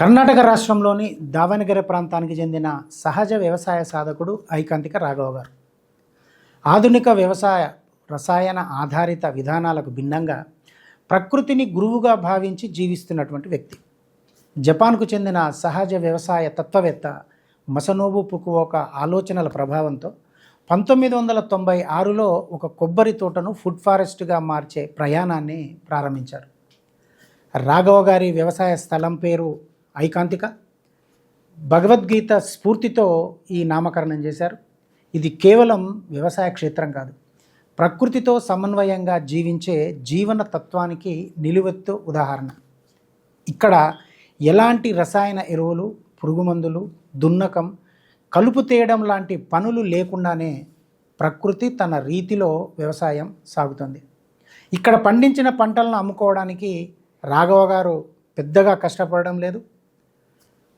కర్ణాటక రాష్ట్రంలోని దావణగెరే ప్రాంతానికి చెందిన సహజ వ్యవసాయ సాధకుడు ఐకాంతిక రాఘవ గారు ఆధునిక వ్యవసాయ రసాయన ఆధారిత విధానాలకు భిన్నంగా ప్రకృతిని గురువుగా భావించి జీవిస్తున్నటువంటి వ్యక్తి. జపాన్కు చెందిన సహజ వ్యవసాయ తత్వవేత్త మసనోబు ఫుకువోకా ఆలోచనల ప్రభావంతో 1996లో ఒక కొబ్బరి తోటను ఫుడ్ ఫారెస్ట్గా మార్చే ప్రయాణాన్ని ప్రారంభించారు. రాఘవ గారి వ్యవసాయ స్థలం పేరు ఐకాంతిక. భగవద్గీత స్ఫూర్తితో ఈ నామకరణం చేశారు. ఇది కేవలం వ్యవసాయ క్షేత్రం కాదు, ప్రకృతితో సమన్వయంగా జీవించే జీవన తత్వానికి నిలువెత్తు ఉదాహరణ. ఇక్కడ ఎలాంటి రసాయన ఎరువులు, పురుగుమందులు, దున్నకం, కలుపు తేయడం లాంటి పనులు లేకుండానే ప్రకృతి తన రీతిలో వ్యవసాయం సాగుతుంది. ఇక్కడ పండించిన పంటలను అమ్ముకోవడానికి రాఘవ గారు పెద్దగా కష్టపడడం లేదు.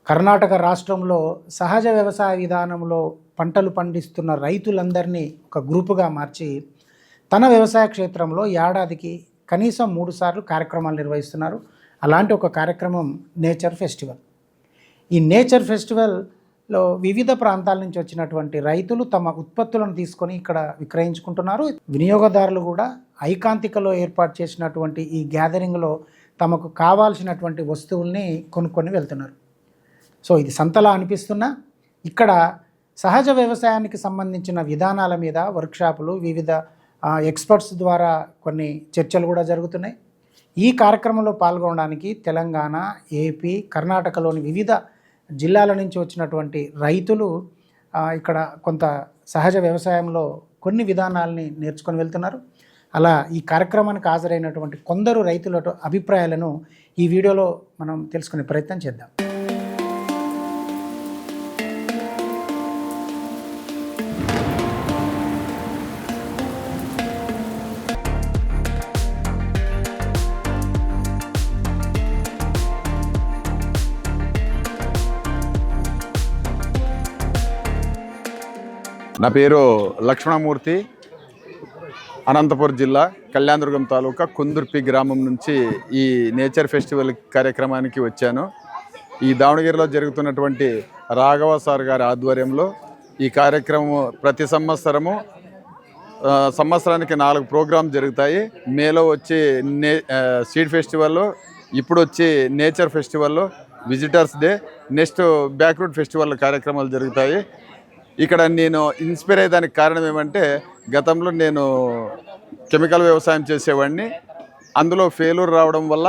కర్ణాటక రాష్ట్రంలో సహజ వ్యవసాయ విధానంలో పంటలు పండిస్తున్న రైతులందరినీ ఒక గ్రూపుగా మార్చి తన వ్యవసాయ క్షేత్రంలో ఏడాదికి కనీసం 3 సార్లు కార్యక్రమాలు నిర్వహిస్తున్నారు. అలాంటి ఒక కార్యక్రమం నేచర్ ఫెస్టివల్. ఈ నేచర్ ఫెస్టివల్లో వివిధ ప్రాంతాల నుంచి వచ్చినటువంటి రైతులు తమ ఉత్పత్తులను తీసుకొని ఇక్కడ విక్రయించుకుంటున్నారు. వినియోగదారులు కూడా ఐకాంతికలో ఏర్పాటు చేసినటువంటి ఈ గ్యాదరింగ్లో తమకు కావాల్సినటువంటి వస్తువుల్ని కొనుక్కొని వెళ్తున్నారు. సో ఇది సంతలా అనిపిస్తున్నా ఇక్కడ సహజ వ్యవసాయానికి సంబంధించిన విధానాల మీద వర్క్షాపులు, వివిధ ఎక్స్పర్ట్స్ ద్వారా కొన్ని చర్చలు కూడా జరుగుతున్నాయి. ఈ కార్యక్రమంలో పాల్గొనడానికి తెలంగాణ, ఏపీ, కర్ణాటకలోని వివిధ జిల్లాల నుంచి వచ్చినటువంటి రైతులు ఇక్కడ కొంత సహజ వ్యవసాయంలో కొన్ని విధానాలని నేర్చుకొని వెళ్తున్నారు. అలా ఈ కార్యక్రమానికి హాజరైనటువంటి కొందరు రైతుల అభిప్రాయాలను ఈ వీడియోలో మనం తెలుసుకునే ప్రయత్నం చేద్దాం. నా పేరు లక్ష్మణమూర్తి. అనంతపురం జిల్లా కళ్యాణదుర్గం తాలూకా కుందుర్పి గ్రామం నుంచి ఈ నేచర్ ఫెస్టివల్ కార్యక్రమానికి వచ్చాను. ఈ దావణగిరిలో జరుగుతున్నటువంటి రాఘవ సార్ గారి ఆధ్వర్యంలో ఈ కార్యక్రమం ప్రతి సంవత్సరానికి 4 ప్రోగ్రామ్ జరుగుతాయి. మేలో వచ్చి సీడ్ ఫెస్టివల్, ఇప్పుడు వచ్చి nature festival, visitors day, next బ్యాక్రూట్ ఫెస్టివల్ కార్యక్రమాలు జరుగుతాయి. ఇక్కడ నేను ఇన్స్పైర్ అయ్యేదానికి కారణం ఏమంటే, గతంలో నేను కెమికల్ వ్యవసాయం చేసేవాడిని. అందులో ఫెయిల్యూర్ రావడం వల్ల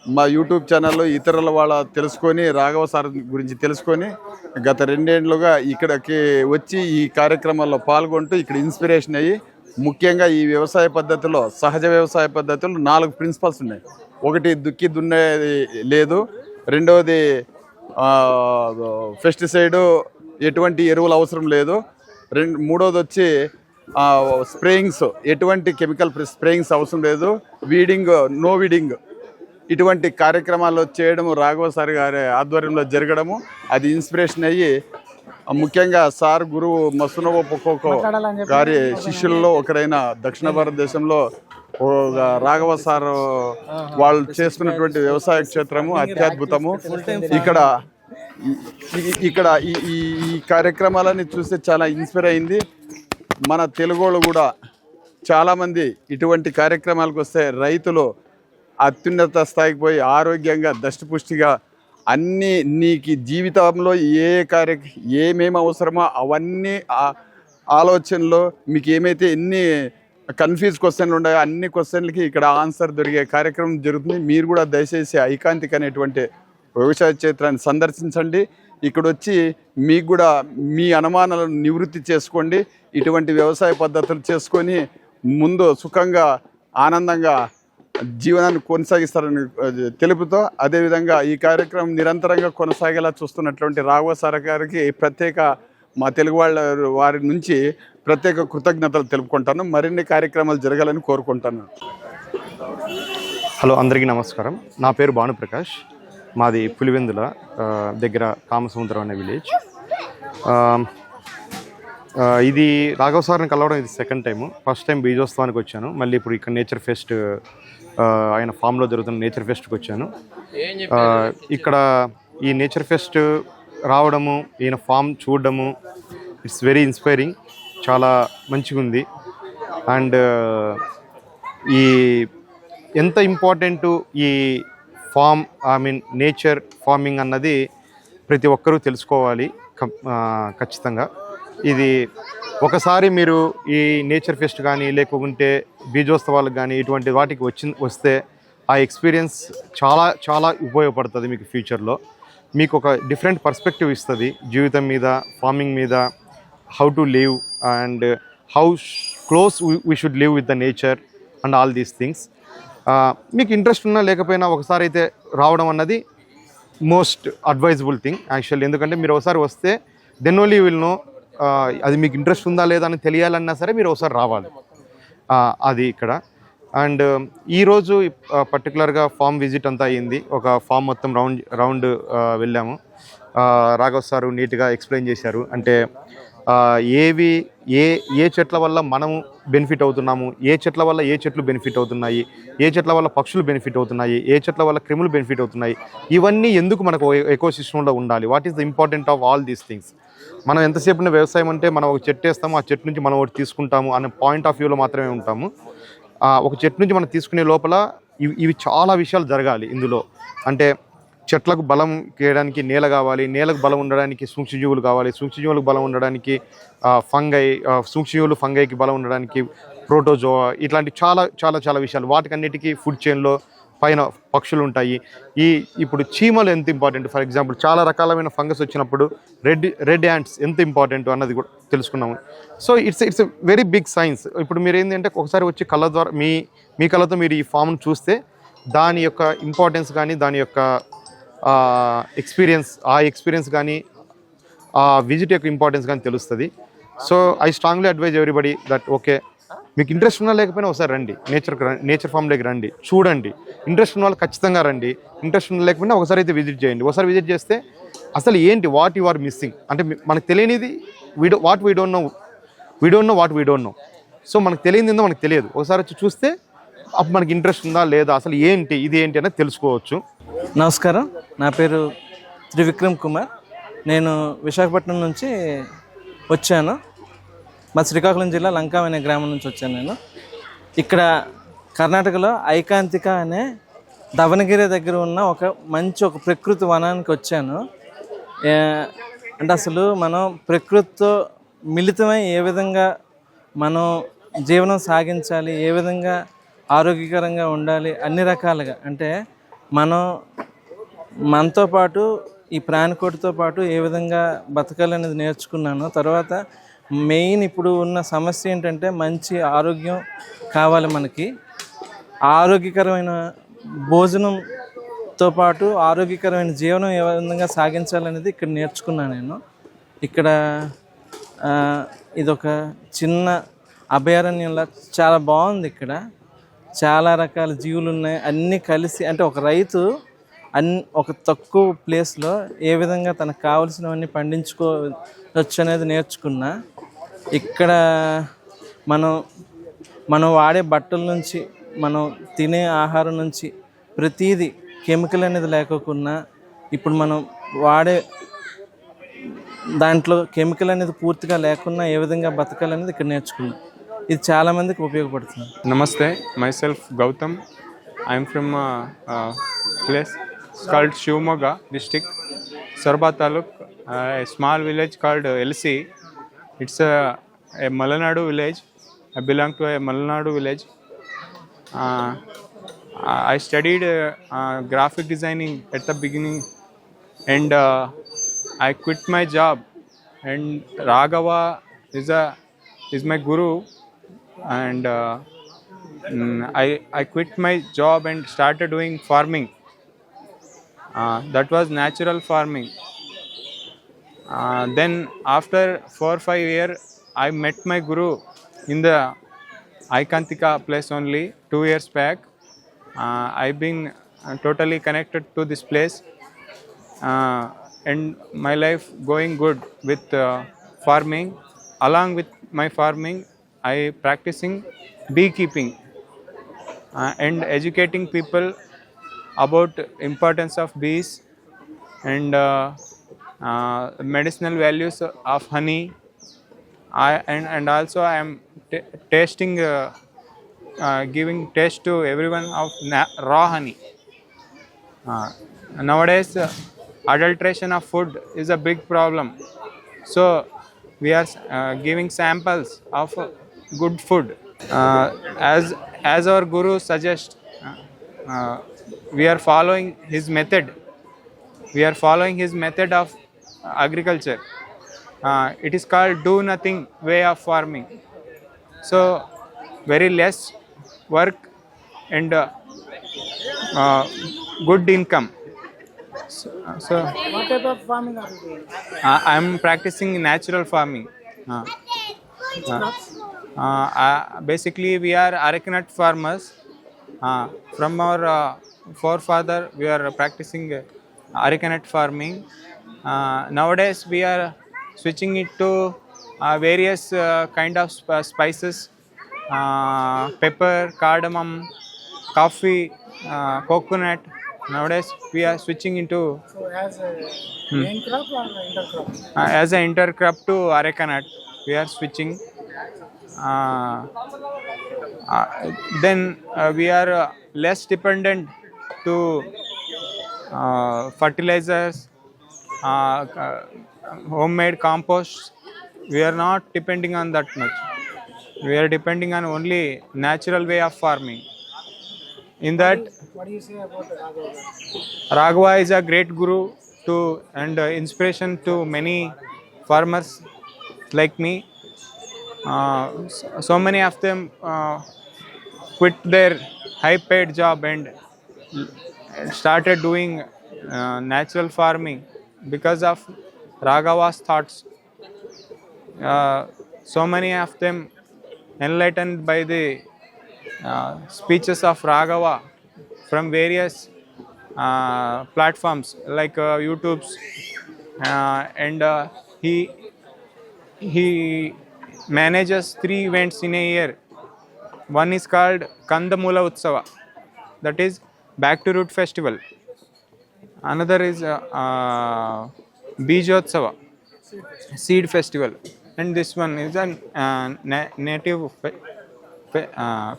మా యూట్యూబ్ ఛానల్లో ఇతరుల వాళ్ళ తెలుసుకొని, రాఘవ సార్ గురించి తెలుసుకొని గత 2 ఏళ్లుగా ఇక్కడికి వచ్చి ఈ కార్యక్రమాల్లో పాల్గొంటూ ఇక్కడ ఇన్స్పిరేషన్ అయ్యి, ముఖ్యంగా ఈ వ్యవసాయ పద్ధతిలో, సహజ వ్యవసాయ పద్ధతిలో 4 ప్రిన్సిపల్స్ ఉన్నాయి. ఒకటి దుక్కి దున్నేది లేదు, రెండవది పెస్టిసైడ్ ఎటువంటి ఎరువులు అవసరం లేదు, మూడోది వచ్చి స్ప్రేయింగ్స్, ఎటువంటి కెమికల్ స్ప్రేయింగ్స్ అవసరం లేదు, వీడింగ్, నో వీడింగ్, ఇటువంటి కార్యక్రమాలు చేయడము రాఘవ సార్ గారి ఆధ్వర్యంలో జరగడము అది ఇన్స్పిరేషన్ అయ్యి, ముఖ్యంగా సార్ గురువు మసనోబు ఫుకువోకా గారి శిష్యుల్లో ఒకరైన దక్షిణ భారతదేశంలో రాఘవ సార్ వాళ్ళు చేసుకున్నటువంటి వ్యవసాయ క్షేత్రము అత్యద్భుతము. ఇక్కడ ఈ కార్యక్రమాలని చూస్తే చాలా ఇన్స్పైర్ అయింది. మన తెలుగోళ్ళు కూడా చాలామంది ఇటువంటి కార్యక్రమాలకు వస్తే రైతులు అత్యున్నత స్థాయికి పోయి ఆరోగ్యంగా, దష్టపుష్టిగా అన్నీ, నీకు జీవితంలో ఏమేమి అవసరమో అవన్నీ ఆలోచనలో మీకు ఏమైతే ఎన్ని కన్ఫ్యూజ్ క్వశ్చన్లు ఉన్నాయో అన్ని క్వశ్చన్లకి ఇక్కడ ఆన్సర్ దొరికే కార్యక్రమం జరుగుతుంది. మీరు కూడా దయచేసి ఐకాంతిక అనేటువంటి వ్యవసాయ క్షేత్రాన్ని సందర్శించండి. ఇక్కడ వచ్చి మీకు కూడా మీ అనుమానాలను నివృత్తి చేసుకోండి. ఇటువంటి వ్యవసాయ పద్ధతులు చేసుకొని ముందు సుఖంగా, ఆనందంగా జీవనాన్ని కొనసాగిస్తారని తెలుపుతూ, అదేవిధంగా ఈ కార్యక్రమం నిరంతరంగా కొనసాగేలా చూస్తున్నటువంటి రాఘవ సార్ గారికి ప్రత్యేక, మా తెలుగు వారి నుంచి ప్రత్యేక కృతజ్ఞతలు తెలుపుకుంటాను. మరిన్ని కార్యక్రమాలు జరగాలని కోరుకుంటున్నాను. హలో, అందరికీ నమస్కారం. నా పేరు భానుప్రకాష్. మాది పులివెందుల దగ్గర కామసముద్రం అనే విలేజ్. ఇది రాఘవ సార్ని కలవడం ఇది 2nd టైం. ఫస్ట్ టైం బీజోత్సవానికి వచ్చాను, మళ్ళీ ఇప్పుడు ఇక్కడ నేచర్ ఫెస్ట్ ఆయన ఫామ్లో జరుగుతున్న నేచర్ ఫెస్ట్కి వచ్చాను. ఇక్కడ ఈ నేచర్ ఫెస్ట్ రావడము, ఈయన ఫామ్ చూడడము, ఇట్స్ వెరీ ఇన్స్పైరింగ్, చాలా మంచిగా ఉంది. అండ్ ఈ ఎంత ఇంపార్టెంటు ఈ ఫామ్, నేచర్ ఫార్మింగ్ అన్నది ప్రతి ఒక్కరూ తెలుసుకోవాలి ఖచ్చితంగా. ఇది ఒకసారి మీరు ఈ నేచర్ ఫెస్ట్ కానీ లేకుంటే బీజోత్సవాలకు కానీ ఇటువంటి వాటికి వస్తే ఆ ఎక్స్పీరియన్స్ చాలా చాలా ఉపయోగపడుతుంది మీకు ఫ్యూచర్లో. మీకు ఒక డిఫరెంట్ పర్స్పెక్టివ్ ఇస్తుంది జీవితం మీద, ఫార్మింగ్ మీద, how to live and how close we should live with the nature and all these things. మీకు ఇంట్రెస్ట్ ఉన్నా లేకపోయినా ఒకసారి అయితే రావడం అన్నది మోస్ట్ అడ్వైజబుల్ థింగ్ యాక్చువల్లీ. ఎందుకంటే మీరు ఒకసారి వస్తే దెన్ ఓన్లీ విల్ నో అది మీకు ఇంట్రెస్ట్ ఉందా లేదా అని తెలియాలన్నా సరే మీరు ఒకసారి రావాలి. అది ఇక్కడ. అండ్ ఈరోజు పర్టికులర్గా ఫామ్ విజిట్ అంతా అయ్యింది. ఒక ఫామ్ మొత్తం రౌండ్ వెళ్ళాము. రాఘవ్ సారు నీట్గా ఎక్స్ప్లెయిన్ చేశారు. అంటే ఏ చెట్ల వల్ల మనము బెనిఫిట్ అవుతున్నాము, ఏ చెట్ల వల్ల ఏ చెట్లు బెనిఫిట్ అవుతున్నాయి, ఏ చెట్ల వల్ల పక్షులు బెనిఫిట్ అవుతున్నాయి, ఏ చెట్ల వల్ల క్రిములు బెనిఫిట్ అవుతున్నాయి, ఇవన్నీ ఎందుకు మనకు ఎకోసిస్టంలో ఉండాలి, what is the important of all these things. మనం ఎంతసేపు వ్యవసాయం అంటే మనం ఒక చెట్టు వేస్తాము, ఆ చెట్టు నుంచి మనం ఒకటి తీసుకుంటాము అనే పాయింట్ ఆఫ్ వ్యూలో మాత్రమే ఉంటాము. ఒక చెట్టు నుంచి మనం తీసుకునే లోపల ఇవి చాలా విషయాలు జరగాలి ఇందులో. అంటే చెట్లకు బలం చేయడానికి నేల కావాలి, నేలకు బలం ఉండడానికి సూక్ష్మజీవులు కావాలి, సూక్ష్మజీవులకు బలం ఉండడానికి సూక్ష్మజీవులు ఫంగైకి బలం ఉండడానికి ప్రోటోజోవా, ఇట్లాంటి చాలా చాలా చాలా విషయాలు. వాటికన్నిటికీ ఫుడ్ చైన్లో పైన పక్షులు ఉంటాయి. ఇప్పుడు చీమలు ఎంత ఇంపార్టెంట్, ఫర్ ఎగ్జాంపుల్ చాలా రకాలమైన ఫంగస్ వచ్చినప్పుడు రెడ్ యాంట్స్ ఎంత ఇంపార్టెంట్ అన్నది కూడా తెలుసుకున్నాము. So it's a very big science. ఇప్పుడు మీరు ఏంటంటే ఒకసారి వచ్చి కళ్ళ ద్వారా మీ కళ్ళతో మీరు ఈ ఫామ్ను చూస్తే దాని యొక్క ఇంపార్టెన్స్ కానీ, దాని యొక్క ఎక్స్పీరియన్స్ కానీ, ఆ విజిట్ యొక్క ఇంపార్టెన్స్ కానీ తెలుస్తుంది. So I strongly advise everybody that okay, మీకు ఇంట్రెస్ట్ ఉన్నా లేకపోయినా ఒకసారి రండి, నేచర్ ఫామ్లోకి రండి, చూడండి. ఇంట్రెస్ట్ ఉన్న వాళ్ళు ఖచ్చితంగా రండి, ఇంట్రెస్ట్ ఉన్న లేకపోయినా ఒకసారి అయితే విజిట్ చేయండి. ఒకసారి విజిట్ చేస్తే అసలు ఏంటి, వాట్ యు ఆర్ మిస్సింగ్ అంటే మనకు తెలియనిది we don't know what we don't know. So మనకు తెలియనిది ఏందో మనకు తెలియదు. ఒకసారి వచ్చి చూస్తే అప్పుడు మనకి ఇంట్రెస్ట్ ఉందా లేదా, అసలు ఏంటి ఇది ఏంటి అనేది తెలుసుకోవచ్చు. నమస్కారం, నా పేరు త్రివిక్రమ్ కుమార్. నేను విశాఖపట్నం నుంచి వచ్చాను. మా శ్రీకాకుళం జిల్లా లంకా అనే గ్రామం నుంచి వచ్చాను నేను. ఇక్కడ కర్ణాటకలో ఐకాంతిక అనే దవనగిరి దగ్గర ఉన్న ఒక ప్రకృతి వనానికి వచ్చాను. అంటే అసలు మనం ప్రకృతితో మిళితమై ఏ విధంగా మనం జీవనం సాగించాలి, ఏ విధంగా ఆరోగ్యకరంగా ఉండాలి, అన్ని రకాలుగా అంటే మనతో పాటు ఈ ప్రాణికోటితో పాటు ఏ విధంగా బతకాలనేది నేర్చుకున్నాను. తర్వాత మెయిన్ ఇప్పుడు ఉన్న సమస్య ఏంటంటే మంచి ఆరోగ్యం కావాలి మనకి. ఆరోగ్యకరమైన భోజనంతో పాటు ఆరోగ్యకరమైన జీవనం ఏ విధంగా సాగించాలనేది ఇక్కడ నేర్చుకున్నాను నేను. ఇక్కడ ఇదొక చిన్న అభయారణ్యంలా చాలా బాగుంది. ఇక్కడ చాలా రకాల జీవులు ఉన్నాయి, అన్నీ కలిసి. అంటే ఒక రైతు ఒక తక్కువ ప్లేస్లో ఏ విధంగా తనకు కావలసినవన్నీ పండించుకోవచ్చు అనేది నేర్చుకున్నా. ఇక్కడ మనం వాడే బట్టల నుంచి, మనం తినే ఆహారం నుంచి ప్రతిదీ కెమికల్ అనేది లేకోకుండా, ఇప్పుడు మనం వాడే దాంట్లో కెమికల్ అనేది పూర్తిగా లేకుండా ఏ విధంగా బతకాలనేది ఇక్కడ నేర్చుకున్నాం. ఇది చాలామందికి ఉపయోగపడుతుంది. Namaste, myself Gautam. I am from a place called Shivamogga district, Sorba Taluk, a small village called LC. It's a Malanadu village. I belong to a Malanadu village. I studied graphic designing at the beginning, and I quit my job. And Raghava is my guru, and I quit my job and started doing farming. That was natural farming. Then after 4 or 5 years, I met my guru in the Aikantika place only 2 years back. I've been totally connected to this place, and my life going good with farming. Along with my farming, I practicing beekeeping and educating people about importance of bees and medicinal values of honey. And also I am tasting, giving taste to everyone of raw honey. Nowadays, adulteration of food is a big problem. So we are giving samples of good food. As our guru suggests, we are following his method. We are following his method of agriculture. It is called do nothing way of farming. So very less work and good income. So What type of farming are you doing? I am practicing natural farming. Basically, we are arecanut farmers. From our forefather, we are practicing arecanut farming. Nowadays, we are switching it to various kind of spices, pepper, cardamom, coffee, coconut. Nowadays, we are switching into So as a main crop or intercrop? as an intercrop to arecanut. We are switching. Then we are less dependent to fertilizers, homemade compost. We are not depending on that much. We are depending on only natural way of farming. In that, What do you say about Raghava? Raghava is a great guru to and inspiration to many farmers like me. So many of them quit their high-paid job and started doing natural farming because of Raghava's thoughts. So many of them enlightened by the speeches of Raghava from various platforms like YouTube's, and he manages 3 events in a year. One is called Kandamula Utsava, that is Back to Root Festival. Another is Bijotsava, Seed Festival, and this one is a native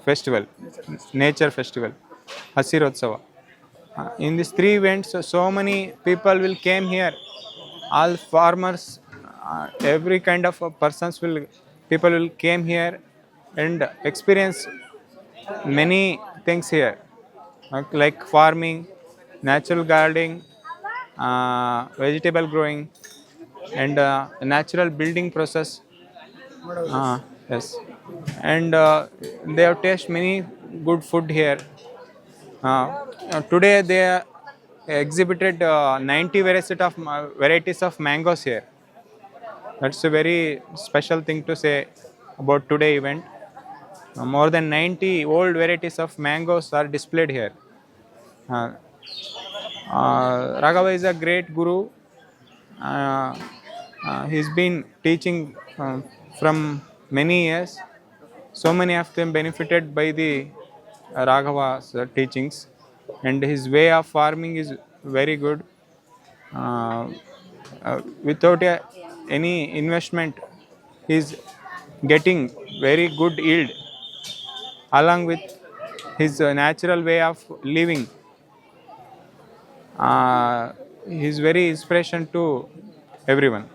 festival, nature festival, Hasirotsava. In these 3 events, so many people will came here. All farmers, every kind of people will came here and experience many things here, like farming, natural gardening, vegetable growing, and natural building process. Yes, and they have tasted many good food here. Today they exhibited 90 varieties of mangoes here. That's a very special thing to say about today event. More than 90 old varieties of mangoes are displayed here. Raghava is a great guru. He's been teaching from many years. So many of them benefited by the Raghava's teachings, and his way of farming is very good. Without any investment, he's getting very good yield along with his natural way of living. He's very inspiration to everyone.